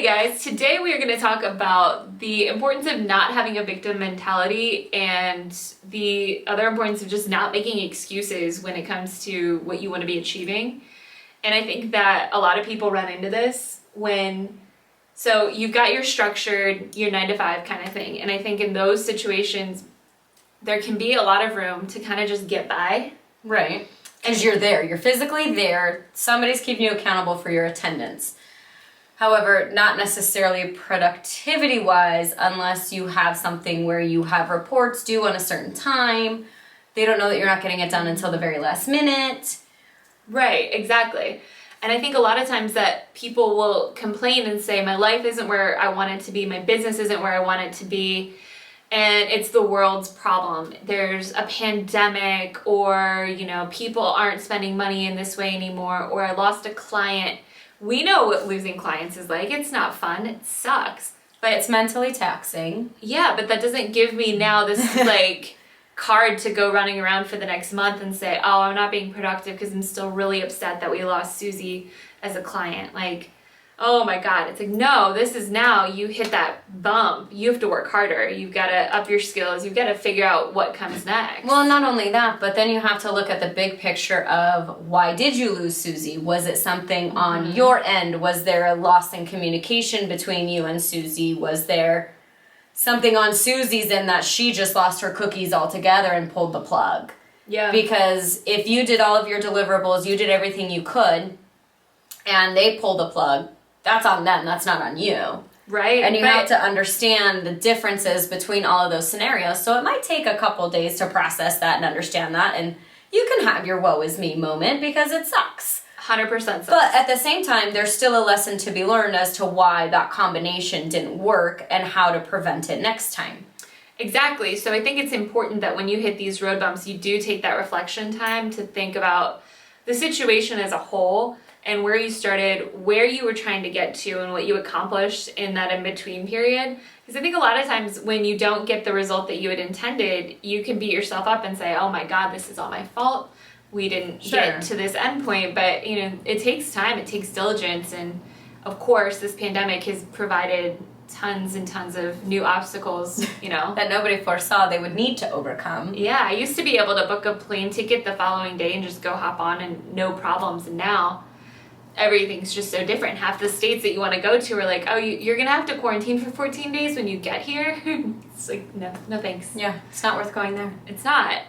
Hey guys, today we are going to talk about the importance of not having a victim mentality and the other importance of just not making excuses when it comes to what you want to be achieving. And I think that a lot of people run into this so you've got your structured, your 9 to 5 kind of thing. And I think in those situations, there can be a lot of room to kind of just get by. Right. Because you're there. You're physically there. Somebody's keeping you accountable for your attendance. However, not necessarily productivity-wise unless you have something where you have reports due on a certain time. They don't know that you're not getting it done until the very last minute. Right, exactly. And I think a lot of times that people will complain and say, my life isn't where I want it to be, my business isn't where I want it to be, and it's the world's problem. There's a pandemic, or, people aren't spending money in this way anymore, or I lost a client. We know what losing clients is like. It's not fun. It sucks. But it's mentally taxing. Yeah, but that doesn't give me now this card to go running around for the next month and say, oh, I'm not being productive because I'm still really upset that we lost Susie as a client. Oh my God. It's no, this is now you hit that bump. You have to work harder. You've got to up your skills. You've got to figure out what comes next. Well, not only that, but then you have to look at the big picture of why did you lose Susie? Was it something on your end? Was there a loss in communication between you and Susie? Was there something on Susie's end that she just lost her cookies altogether and pulled the plug? Yeah. Because if you did all of your deliverables, you did everything you could, and they pulled the plug, that's on them, that's not on you. Right. And you have to understand the differences between all of those scenarios. So it might take a couple days to process that and understand that. And you can have your woe is me moment because it sucks. 100% sucks. But at the same time, there's still a lesson to be learned as to why that combination didn't work and how to prevent it next time. Exactly. So I think it's important that when you hit these road bumps, you do take that reflection time to think about the situation as a whole and where you started, where you were trying to get to, and what you accomplished in that in-between period. Because I think a lot of times when you don't get the result that you had intended, you can beat yourself up and say, oh my God, this is all my fault. We didn't get to this end point. But, it takes time, it takes diligence. And of course, this pandemic has provided tons and tons of new obstacles, that nobody foresaw they would need to overcome. Yeah, I used to be able to book a plane ticket the following day and just go hop on and no problems. And now everything's just so different. Half the states that you want to go to are like, oh, you're going to have to quarantine for 14 days when you get here. It's like, no thanks. Yeah, it's not worth going there. It's not.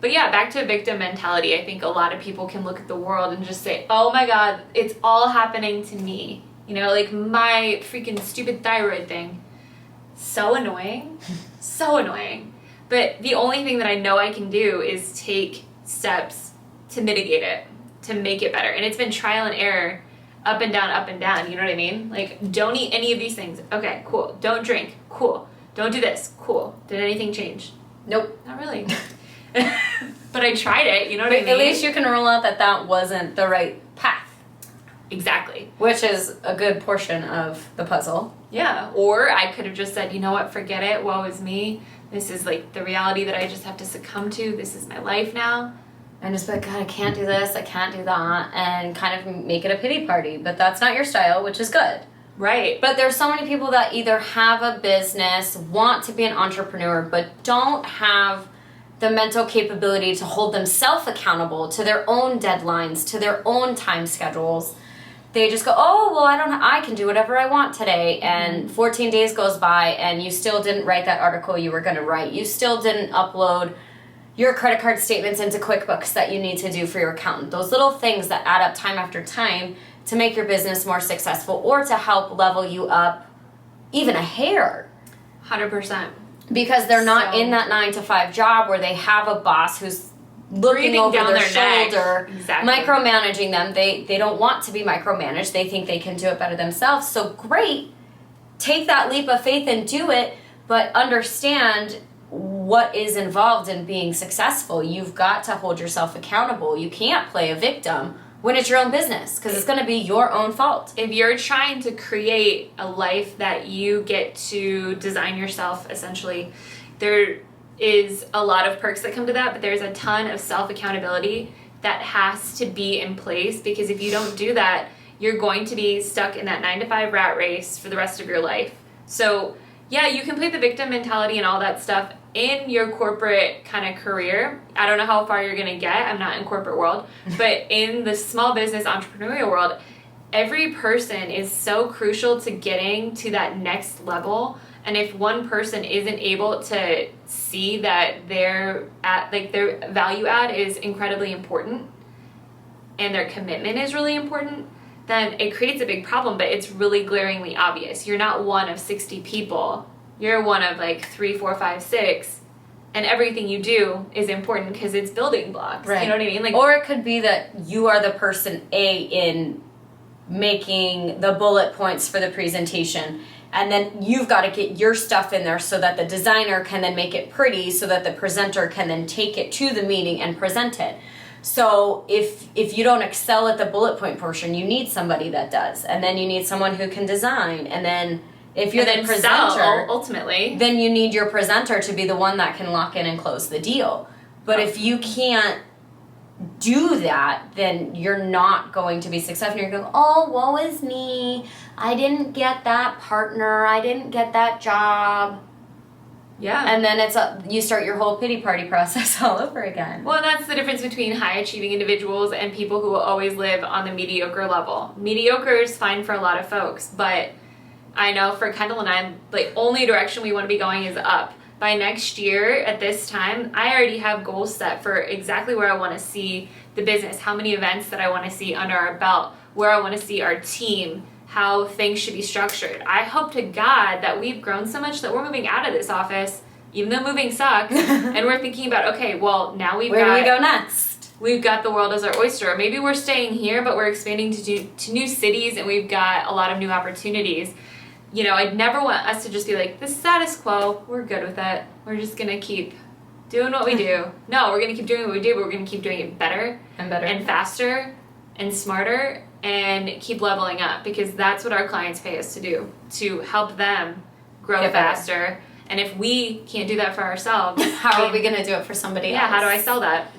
But yeah, back to victim mentality. I think a lot of people can look at the world and just say, oh my God, it's all happening to me. My freaking stupid thyroid thing. So annoying. So annoying. But the only thing that I know I can do is take steps to mitigate it, to make it better. And it's been trial and error, up and down, you know what I mean? Don't eat any of these things. Okay, cool. Don't drink. Cool. Don't do this. Cool. Did anything change? Nope. Not really. But I tried it, you know what I mean? At least you can rule out that wasn't the right path. Exactly. Which is a good portion of the puzzle. Yeah. Or I could have just said, you know what, forget it. Woe is me. This is the reality that I just have to succumb to. This is my life now. And just be like, God, I can't do this, I can't do that, and kind of make it a pity party. But that's not your style, which is good. Right. But there's so many people that either have a business, want to be an entrepreneur, but don't have the mental capability to hold themselves accountable to their own deadlines, to their own time schedules. They just go, oh, well, I can do whatever I want today. And 14 days goes by and you still didn't write that article you were going to write. You still didn't upload your credit card statements into QuickBooks that you need to do for your accountant. Those little things that add up time after time to make your business more successful or to help level you up even a hair. 100%. Because they're not in that 9 to 5 job where they have a boss who's looking over their shoulder, exactly. Micromanaging them. They don't want to be micromanaged. They think they can do it better themselves. So great, take that leap of faith and do it, but understand what is involved in being successful. You've got to hold yourself accountable. You can't play a victim when it's your own business because it's going to be your own fault. If you're trying to create a life that you get to design yourself, essentially, there is a lot of perks that come to that, but there's a ton of self-accountability that has to be in place, because if you don't do that, you're going to be stuck in that 9-to-5 rat race for the rest of your life. So yeah, you can play the victim mentality and all that stuff in your corporate kind of career. I don't know how far you're going to get. I'm not in corporate world, but in the small business entrepreneurial world, every person is so crucial to getting to that next level. And if one person isn't able to see that their value add is incredibly important and their commitment is really important, then it creates a big problem, but it's really glaringly obvious. You're not one of 60 people. You're one of like 3, 4, 5, 6, and everything you do is important because it's building blocks. Right. You know what I mean? Like, or it could be that you are the person A in making the bullet points for the presentation, and then you've got to get your stuff in there so that the designer can then make it pretty, so that the presenter can then take it to the meeting and present it. So if you don't excel at the bullet point portion, you need somebody that does, and then you need someone who can design, and then if you're the presenter, ultimately, then you need your presenter to be the one that can lock in and close the deal. But if you can't do that, then you're not going to be successful. You're going, oh, woe is me. I didn't get that partner. I didn't get that job. Yeah. And then you start your whole pity party process all over again. Well, that's the difference between high achieving individuals and people who will always live on the mediocre level. Mediocre is fine for a lot of folks, but I know for Kendall and I, the only direction we want to be going is up. By next year at this time, I already have goals set for exactly where I want to see the business, how many events that I want to see under our belt, where I want to see our team, how things should be structured. I hope to God that we've grown so much that we're moving out of this office, even though moving sucks, and we're thinking about, okay, well, now where do we go next? We've got the world as our oyster. Or maybe we're staying here, but we're expanding to new cities, and we've got a lot of new opportunities. You know, I'd never want us to just be like, the status quo, we're good with it. We're just going to keep doing what we do. No, we're going to keep doing what we do, but we're going to keep doing it better and faster and smarter and keep leveling up, because that's what our clients pay us to do, to help them grow faster. And if we can't do that for ourselves, how are we going to do it for somebody else? Yeah, how do I sell that?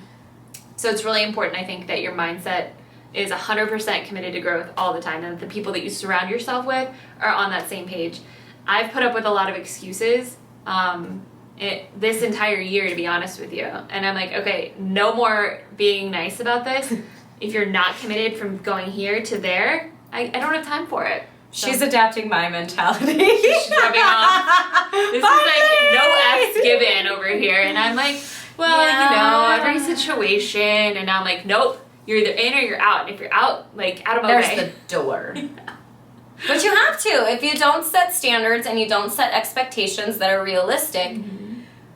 So it's really important, I think, that your mindset is 100% committed to growth all the time, and that the people that you surround yourself with are on that same page. I've put up with a lot of excuses this entire year, to be honest with you. And I'm like, okay, no more being nice about this. If you're not committed from going here to there, I don't have time for it. So. She's adapting my mentality. She's rubbing off. This is like no F's given over here. And I'm like, well, you know, every situation. And now I'm like, nope. You're either in or you're out. And if you're out, like, out of my way. There's the door. But you have to. If you don't set standards and you don't set expectations that are realistic,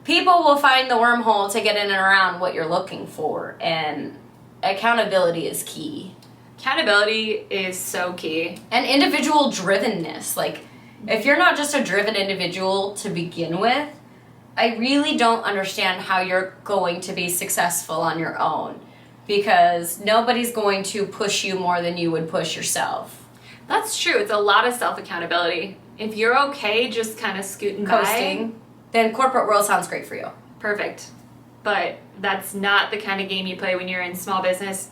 people will find the wormhole to get in and around what you're looking for. And accountability is key. Accountability is so key. And individual drivenness. Like, if you're not just a driven individual to begin with, I really don't understand how you're going to be successful on your own. Because nobody's going to push you more than you would push yourself. That's true. It's a lot of self-accountability. If you're okay just kind of scooting coasting, then corporate world sounds great for you. Perfect. But that's not the kind of game you play when you're in small business,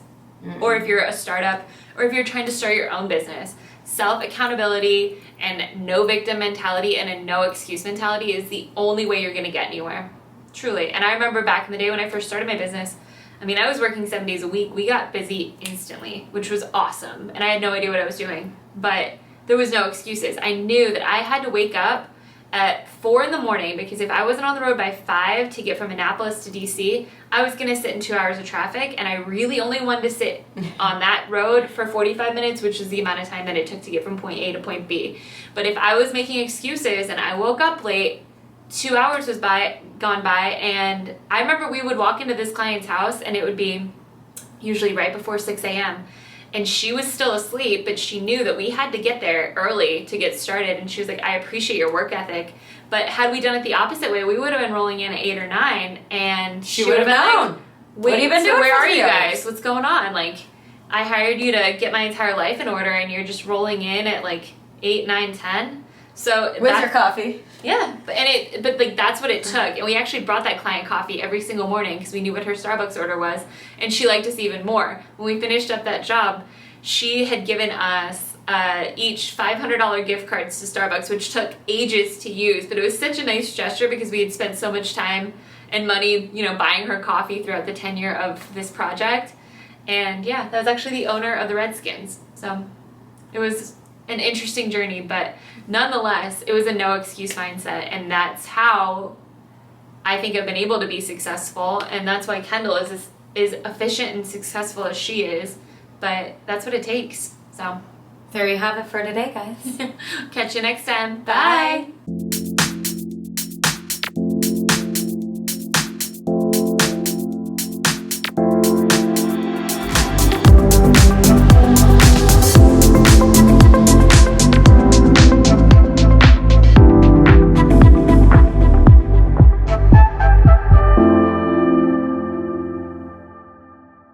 or if you're a startup, or if you're trying to start your own business. Self-accountability and no victim mentality and a no excuse mentality is the only way you're going to get anywhere. Truly. And I remember back in the day when I first started my business, I mean, I was working 7 days a week. We got busy instantly, which was awesome. And I had no idea what I was doing. But there was no excuses. I knew that I had to wake up at 4 in the morning, because if I wasn't on the road by 5 to get from Annapolis to DC, I was going to sit in 2 hours of traffic. And I really only wanted to sit on that road for 45 minutes, which is the amount of time that it took to get from point A to point B. But if I was making excuses and I woke up late, 2 hours was gone by, and I remember we would walk into this client's house, and it would be usually right before 6 a.m., and she was still asleep, but she knew that we had to get there early to get started, and she was like, I appreciate your work ethic, but had we done it the opposite way, we would have been rolling in at 8 or 9, and she would have been known. Like, wait, what have you been doing? Where are you guys? What's going on? Like, I hired you to get my entire life in order, and you're just rolling in at like 8, 9, 10. So with your coffee. Yeah, but like that's what it took. And we actually brought that client coffee every single morning because we knew what her Starbucks order was, and she liked us even more. When we finished up that job, she had given us each $500 gift cards to Starbucks, which took ages to use, but it was such a nice gesture because we had spent so much time and money, you know, buying her coffee throughout the tenure of this project. And yeah, that was actually the owner of the Redskins. So it was an interesting journey, but nonetheless, it was a no excuse mindset, and that's how I think I've been able to be successful, and that's why Kendall is efficient and successful as she is, but that's what it takes. So there you have it for today, guys. catch you next time. Bye.